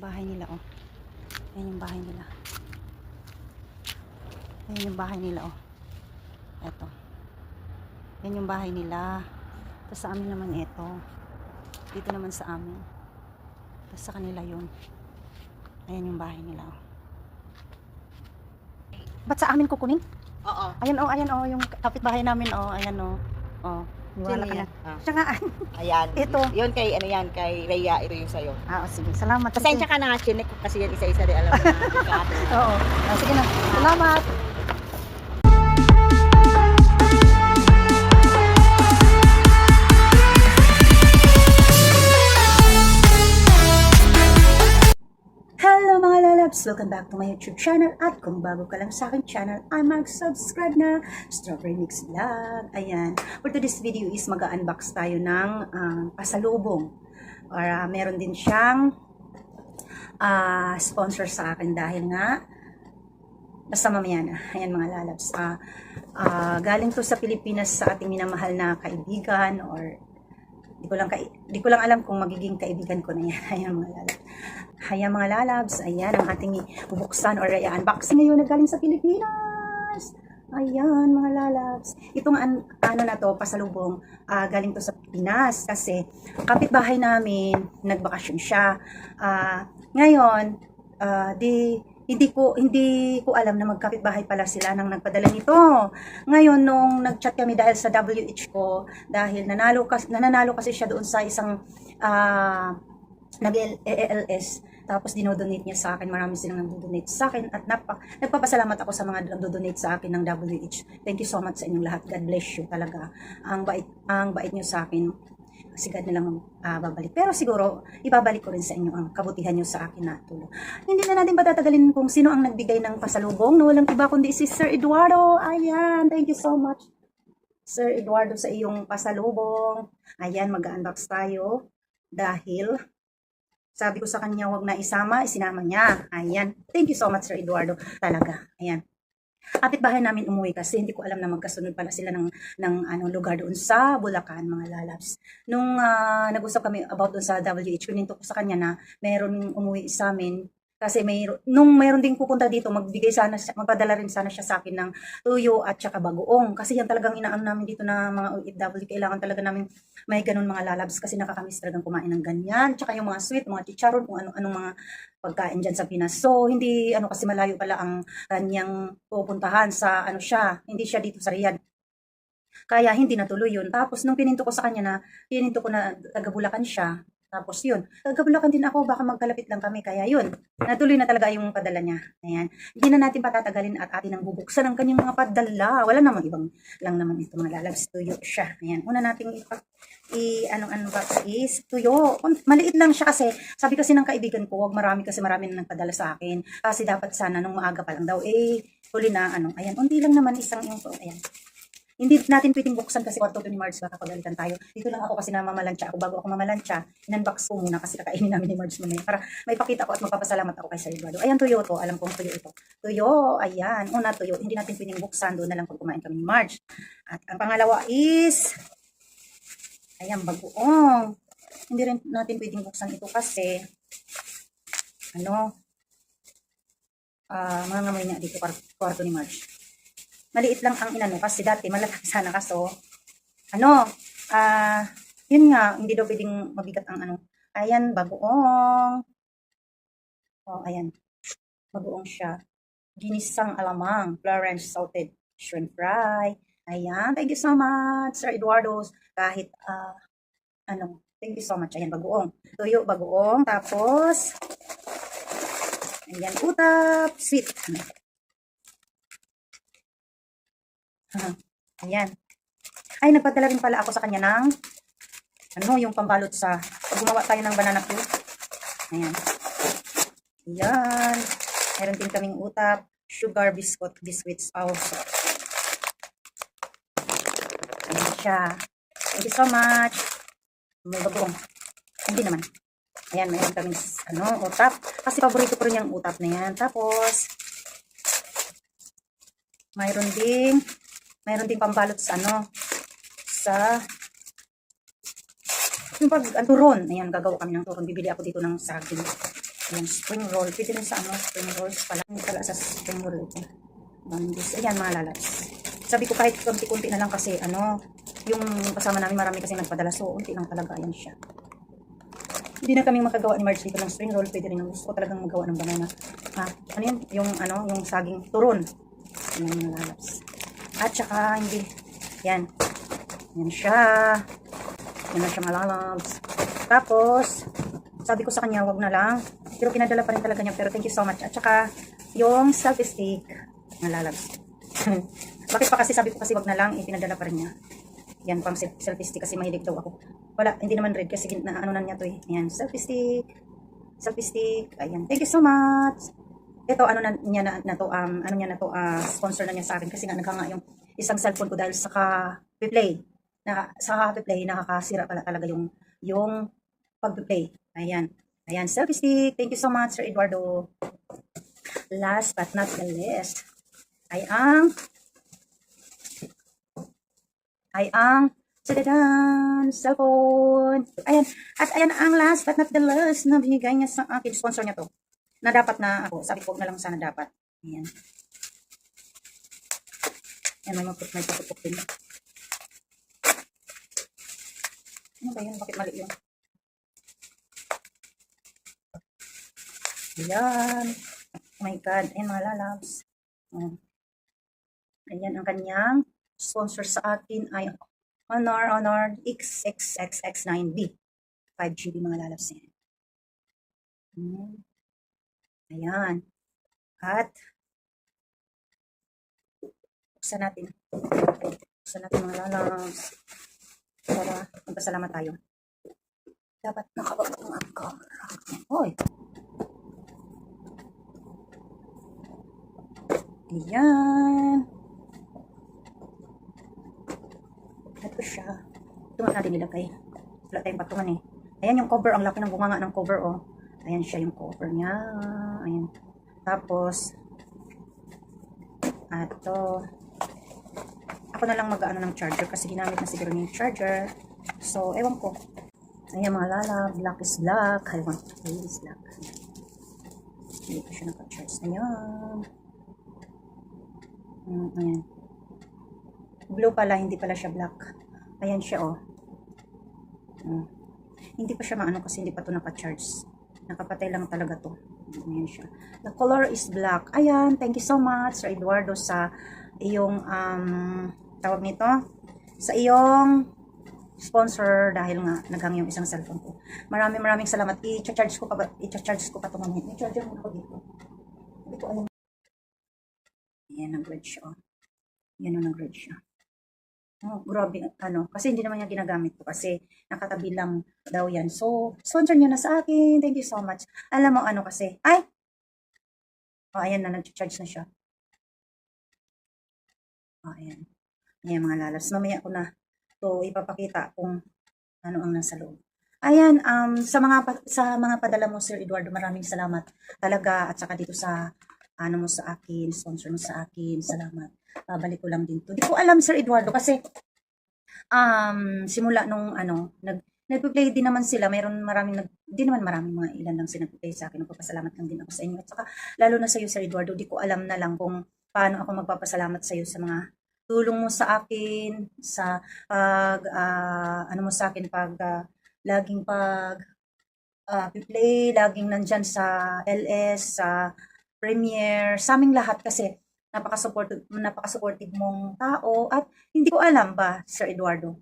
bahay nila, oh. Ayan yung bahay nila. Ayan yung bahay nila, oh. Eto. Ayan yung bahay nila. Tapos sa amin naman ito. Dito naman sa amin. Tapos sa kanila yun. Ayan yung bahay nila, oh. Ba't sa amin kukunin? Oo. Ayan, oh, yung kapitbahay namin, oh. Ayan, oh. Oh, niwala Sino ka na. yan? Ah. Siya nga. Ayan. Ito. Yun kay, ano yan, kay Rhea, ito yung sa'yo. Ah, oh, sige. Salamat. Pasensya ka na nga, chinek ko kasi yan isa-isa rin alam na. Oo. Ah, sige na. Salamat. Hello mga lalabs! Welcome back to my YouTube channel at kung bago ka lang sa aking channel ay mag-subscribe na Strawberry Mix Vlog. Ayan. For today's video is mag-unbox tayo ng pasalubong. Or meron din siyang sponsor sa akin dahil nga basta mamaya na. Ayan mga lalabs. Galing to sa Pilipinas sa ating minamahal na kaibigan or di ko lang alam kung magiging kaibigan ko na yan. Ayan mga lalabs. Ayan mga lalabs. Ayan ang ating bubuksan or unboxing ngayon na galing sa Pilipinas. Ayan mga lalabs. Itong ano na to, pasalubong, galing to sa Pilipinas kasi kapitbahay namin, nagbakasyon siya. Ngayon, hindi ko alam na magkapitbahay pala sila nang nagpadala nito. Ngayon, nung nag-chat kami dahil sa WH ko, dahil nananalo kasi siya doon sa isang nag-ELS, tapos dinodonate niya sa akin. Marami silang nagdo-donate sa akin at nagpapasalamat ako sa mga nagdo-donate sa akin ng WH. Thank you so much sa inyong lahat. God bless you talaga. Ang bait niyo sa akin. Kasi God na lang babalik. Pero siguro, ibabalik ko rin sa inyo ang kabutihan nyo sa akin na tulong. Hindi na natin patatagalin kung sino ang nagbigay ng pasalubong. No, walang iba kundi si Sir Eduardo. Ayan, thank you so much, Sir Eduardo, sa iyong pasalubong. Ayan, mag-unbox tayo. Dahil, sabi ko sa kanya, wag na isinama niya. Ayan, thank you so much, Sir Eduardo. Talaga, ayan. Kapitbahay namin umuwi kasi hindi ko alam na magkasunod pala sila ng lugar doon sa Bulacan, mga lalabs. Nung nag-usap kami about doon sa WH, kuninto ko sa kanya na meron umuwi sa amin kasi nung mayroon ding pupunta dito, magpadala rin sana siya sa akin ng tuyo at saka bagoong. Kasi yan talagang inaano namin dito na mga OFW, kailangan talaga namin may ganun mga lalabs kasi nakakamiss talagang kumain ng ganyan. Tsaka yung mga sweet, mga chicharon, kung anong mga pagkain dyan sa Pinas. So, hindi, kasi malayo pala ang kanyang pupuntahan sa, hindi siya dito sa Riyadh. Kaya, hindi natuloy yun. Tapos, nung pininto ko na taga Bulacan siya, tapos yun, taga Bulacan din ako, baka magkalapit lang kami. Kaya yun, natuloy na talaga yung padala niya. Ayan. Hindi na natin patatagalin at atin ang bubuksan ang kanyang mga padala. Wala namang ibang lang naman ito mga lalabs. Tuyo siya. Ayan. Una nating unbox is tuyo. Maliit lang siya kasi, sabi kasi ng kaibigan ko, marami na nagpadala sa akin. Kasi dapat sana nung maaga pa lang daw, huli na ayan. Unti lang naman isang yung to. Ayan. Hindi natin pwedeng buksan kasi kwarto ni Marge, baka pagalitan tayo. Dito lang ako kasi namamalansya ako. Bago ako mamalansya, in-unbox ko muna kasi kakainin namin ni Marge mamaya para may pakita ko at magpapasalamat ako kay Sir Eduardo. Ayan, tuyo to. Alam kong tuyo ito. Tuyo, ayan. Una, tuyo. Hindi natin pwedeng buksan. Doon na lang pag kumain kami ni Marge. At ang pangalawa is, ayan, bagoong. Hindi rin natin pwedeng buksan ito kasi, mga ngamoy niya dito, kwarto ni Marge. Maliit lang ang inano kasi dati malaki sana kaso yun nga, hindi daw pwedeng mabigat ang ayan, bagoong. Ayan, bagoong siya. Ginisang alamang, Florence salted shrimp fry. Ayan, thank you so much, Sir Eduardo. Kahit, thank you so much. Ayan, bagoong. Tuyo, bagoong. Tapos, ayan, utap, sweet. Ayan. Ay, nagpadala rin pala ako sa kanya ng yung pambalot sa gumawa tayo ng banana cue. Ayan. Ayan. Meron din kaming utap, sugar biscuits also. Ayan siya. Thank you so much. May bagoong. Hindi naman. Ayan, meron kaming utap. Kasi paborito ko rin yung utap na yan. Tapos, mayroon ding pambalot sa yung turon. Ayan, gagawa kami ng turon. Bibili ako dito ng saging. Ayan, spring roll. Pwede rin sa ano, spring rolls pala. Hindi pala sa spring roll ito. Bangis. Ayan, mga lalabs. Sabi ko kahit konti-konti na lang kasi ano, yung kasama namin marami kasi nagpadala. So, unti lang talaga. Ayan siya. Hindi na kami makagawa ni Marge dito ng spring roll. Pwede rin. Gusto ko talagang magawa ng banana. Ano yun? Yung saging turon. Ayan, mga lalabs. At saka, hindi. Yan. Yan siya. Yan na siya, mga lalabs. Tapos, sabi ko sa kanya, wag na lang. Pero pinadala pa rin talaga niya. Pero thank you so much. At saka, yung selfie stick. Mga lalabs. Bakit pa kasi sabi ko kasi wag na lang, ipinadala pa rin niya. Yan, pang selfie stick kasi mahilig daw ako. Wala, hindi naman red kasi na ano na niya to eh. Ayan, selfie stick. Selfie stick. Ayan, thank you so much. Ito, ano na niya na to, sponsor na niya sa akin kasi nga naghanga yung isang cellphone ko dahil sa ka-play. Sa ka-play, nakakasira pala talaga yung pag-play. Ayan. Ayan, selfie stick. Thank you so much, Sir Eduardo. Last but not the least, ay ang tadadan, cellphone. Ayan. At ayan ang last but not the least na binigay niya sa akin. Sponsor niya to. Na dapat na ako. Sabi ko na lang sana dapat. Ayan. Ayan, may paputok din. Ano ba yun? Bakit mali yun? Ayan. Oh my God. Ayan, mga lalabs. Ayan ang kanyang sponsor sa akin ay Honor XXXX9B. 5GB mga lalabs yan. Ayan. At buksan natin. Buksan natin mga lalabs. Para magpasalamat tayo. Dapat nakababa ang camera. Hoy. Ayan. Ito siya. Ito nga natin nilagay. Wala tayong patungan eh. Ayan yung cover. Ang laki ng bunganga ng cover oh. Ayan siya yung cover niya. Ayan. Tapos, ito. Ako na lang mag-ano ng charger kasi ginamit na siguro yung charger. So, ewan ko. Ayan mga lala. Black is black. I want to play this black. Hindi ko siya naka-charge. Ayan. Ayan. Blue pala, hindi pala siya black. Ayan siya, oh. Hindi pa siya maano kasi hindi pa ito naka-charge. Nakapatay lang talaga to. Ayan siya. The color is black. Ayan, thank you so much, Sir Eduardo, sa iyong, tawag nito, sa iyong sponsor dahil nga naghang yung isang cellphone ko. Maraming salamat. I-charge ko pa ito mamaya. I-charge mo ako dito. Hindi ko alam. Ayan, nag-red siya, oh. Yan ang nag-red siya. Oh, grabe, kasi hindi naman niya ginagamit ko kasi nakatabi lang daw yan. So, sponsor niyo na sa akin. Thank you so much. Alam mo, kasi, oh, ayan na, nag-charge na siya. Oh, ayan. Ayan, mga lalabs. Mamaya ko na to ipapakita kung ano ang nasa loob. Ayan, sa mga padala mo, Sir Eduardo, maraming salamat talaga. At saka dito sa, mo sa akin, sponsor mo sa akin, salamat. Balik ko lang din to. Hindi ko alam, Sir Eduardo, kasi simula nung nagpe-play din naman sila. Di naman maraming mga ilan lang sila nagpe-play sa akin. Nagpapasalamat lang din ako sa inyo. At saka, lalo na sa iyo, Sir Eduardo, di ko alam na lang kung paano ako magpapasalamat sa iyo sa mga tulong mo sa akin, sa mo sa akin laging play, laging nandyan sa LS, sa Premiere, sa aming lahat kasi napaka-supportive mong tao at hindi ko alam ba, Sir Eduardo.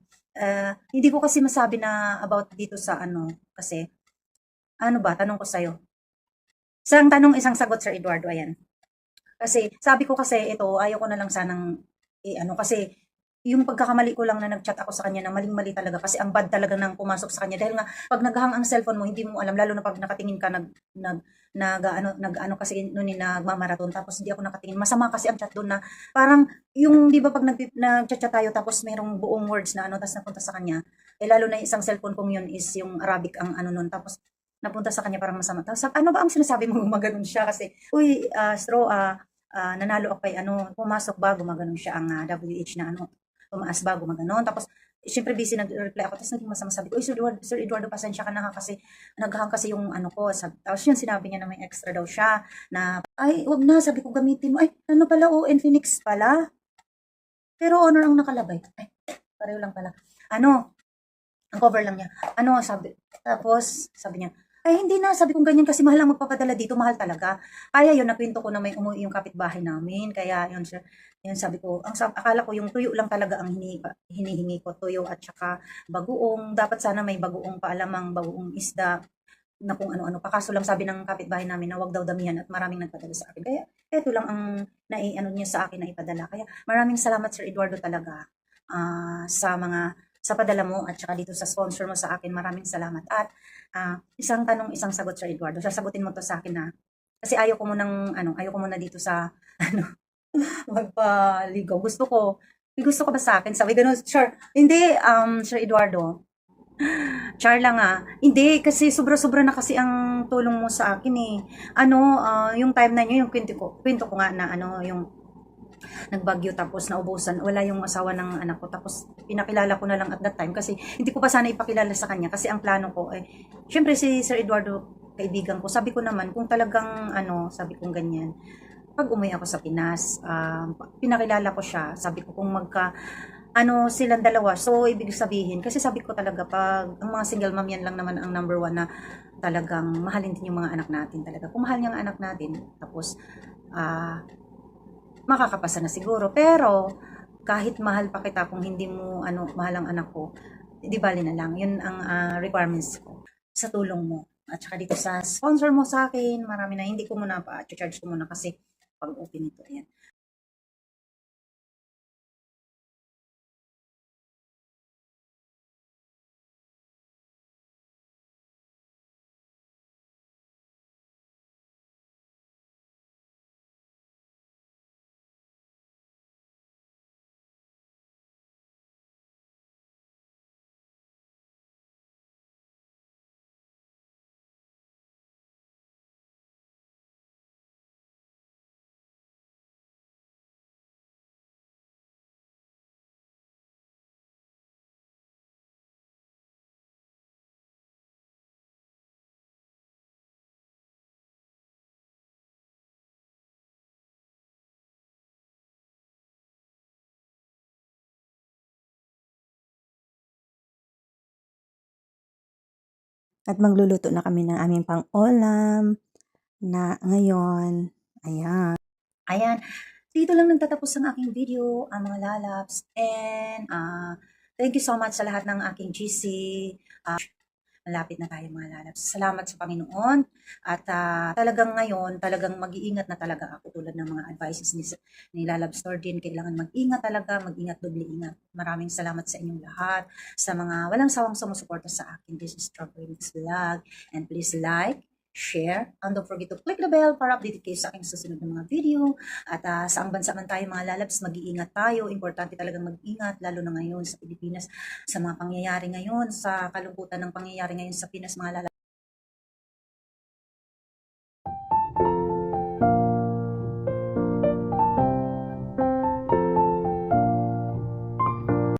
Hindi ko kasi masabi na about dito sa kasi tanong ko sa'yo. Isang tanong, isang sagot, Sir Eduardo, ayan. Kasi sabi ko kasi ito, ayaw ko na lang sanang kasi yung pagkakamali ko lang na nag-chat ako sa kanya na maling-mali talaga kasi ang bad talaga nang pumasok sa kanya dahil nga pag naghang ang cellphone mo hindi mo alam lalo na pag nakatingin ka kasi noon nagmamaraton tapos hindi ako nakatingin masama kasi ang chat doon na parang yung di ba pag nag-chat tayo tapos mayroong buong words na tapos napunta sa kanya lalo na isang cellphone kong yun is yung Arabic ang noon tapos napunta sa kanya parang masama tapos ano ba ang sinasabi mo gumaganon siya kasi nanalo ako kay pumasok ba gumaganon siya ang WH na tumaas ba gumaganon tapos syempre busy nag-reply ako, tapos naging masama, sabi ko, Sir Eduardo, pasensya ka na ha, kasi naghahang kasi yung ano ko, tapos yun, sinabi niya na may extra daw siya, na, ay, wag na, sabi ko, gamitin mo, ay, ano pala, Infinix pala, pero Honor ang nakalabay, ay, pareho lang pala, ano, ang cover lang niya, ano, tapos, sabi niya, ay, hindi na, sabi kong ganyan kasi mahal ang magpapadala dito, mahal talaga. Kaya yun, nakwento ko na may umuwi yung kapitbahay namin, kaya yun, sir, yun sabi ko, akala ko yung tuyo lang talaga ang hinihingi ko, tuyo at saka bagoong, dapat sana may bagoong paalamang, bagoong isda, na kung ano-ano pa. Kaso lang sabi ng kapitbahay namin na wag daw damihan at maraming nagpadala sa akin. Kaya eto lang ang naiano niya sa akin na ipadala. Kaya maraming salamat Sir Eduardo talaga sa padala mo at saka dito sa sponsor mo sa akin. Maraming salamat. At isang tanong, isang sagot Sir Eduardo. Sasagutin mo to sa akin na kasi ayaw ko muna dito sa ano magpaligaw. Gusto ko ba sa akin? Sabi ganun, sure. Hindi, Sir Eduardo. Char lang Hindi, kasi sobra-sobra na kasi ang tulong mo sa akin eh. Yung time na yun, yung kwento ko nga na yung nagbagyo tapos naubusan, wala yung asawa ng anak ko. Tapos pinakilala ko na lang at that time kasi hindi ko pa sana ipakilala sa kanya kasi ang plano ko syempre si Sir Eduardo, kaibigan ko. Sabi ko naman, kung talagang sabi kong ganyan, pag umuwi ako sa Pinas, pinakilala ko siya. Sabi ko kung silang dalawa. So, ibig sabihin, kasi sabi ko talaga, pag ang mga single mom, yan lang naman ang number one na talagang mahalin din yung mga anak natin talaga. Kung mahal niya ang anak natin, tapos, makakapasa na siguro. Pero, kahit mahal pa kita, kung hindi mo, mahal ang anak ko, di bali na lang. Yun ang requirements ko sa tulong mo. At saka dito sa sponsor mo sa akin, marami na, hindi ko muna charge ko muna kasi pag open ito, yan. At magluluto na kami ng aming pang-ulam na ngayon. Ayan. Ayan. Dito lang nagtatapos ang aking video, mga lalabs. And thank you so much sa lahat ng aking GC. Malapit na tayo mga lalabs. Salamat sa Panginoon. At talagang ngayon, talagang mag-iingat na talaga ako tulad ng mga advices ni Lalabs Nordin. Kailangan mag-ingat talaga, mag-ingat, doble ingat. Maraming salamat sa inyong lahat. Sa mga walang sawang sumusuporta sa akin. This is Strawberry Mix Vlog. And please like, share, and don't forget to click the bell para updated kayo sa aking susunod na mga video. At saang bansa man tayo mga lalabs, mag-iingat tayo. Importante talagang mag-ingat, lalo na ngayon sa Pilipinas, sa mga pangyayari ngayon, sa kalungkutan ng pangyayari ngayon sa Pinas mga lalabs.